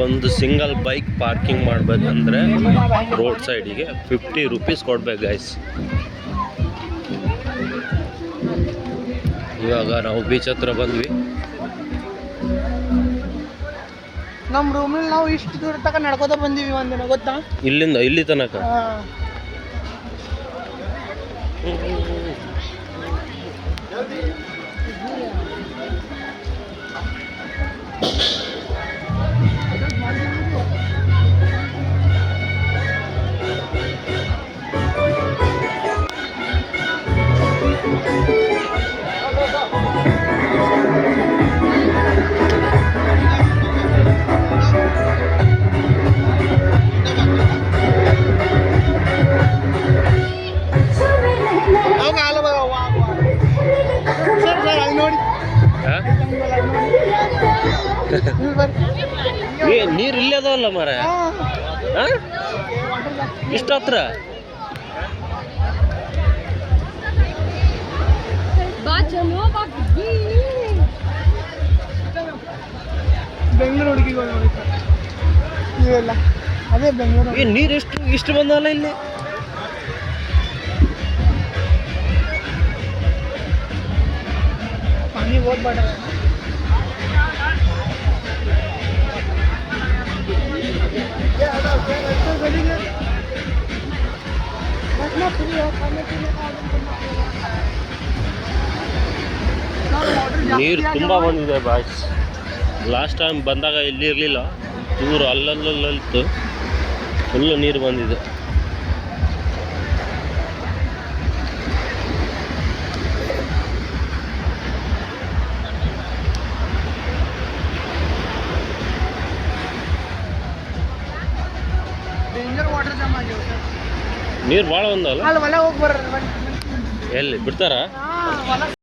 ಒಂದು single bike parking ಮಾಡಬೇಕಂದ್ರೆ road ಸೈಡಿಗೆ 50 ರೂಪೀಸ್ ಕೊಡ್ಬೇಕು ಗೈಸ್. ಇವಾಗ ನಾವು ಬೀಚ್ ಹತ್ರ ಬಂದ್ವಿ. ನಮ್ಮ ರೂಮಲ್ಲಿ ನಾವು ಇಷ್ಟು ದೂರ ತನಕ ನಡ್ಕೋತ ಬಂದೀವಿ ಒಂದಿನ ಗೊತ್ತಾ, ಇಲ್ಲಿಂದ ಇಲ್ಲಿ ತನಕ. ನೀರು ಇಲ್ಲೇ ಅದಾವಲ್ಲ ಮರ, ಇಷ್ಟ ಹತ್ರ. ಬೆಂಗಳೂರು ಹುಡುಗಿಗಳು ಇವೆಲ್ಲ ಅದೇ ಬೆಂಗಳೂರು. ನೀರು ಇಷ್ಟು ಬಂದಲ್ಲ ಇಲ್ಲಿ. ಪಾನಿ ಹೋಗ್ಬೇಡ. ನೀರು ತುಂಬ ಬಂದಿದೆ ಬಾಯ್ಸ್. ಲಾಸ್ಟ್ ಟೈಮ್ ಬಂದಾಗ ಇಲ್ಲಿ ಇರಲಿಲ್ಲ, ದೂರ ಅಲ್ಲಲ್ಲಿತ್ತು ಫುಲ್ಲು ನೀರು ಬಂದಿದೆ. ನೀರು ಭಾಳ ಬಂದಲ್ಲ, ಅಲ್ಲಿ ಹೊಲ ಹೋಗಿ ಬರ್ರಿ. ಎಲ್ಲಿ ಬಿಡ್ತಾರಾ?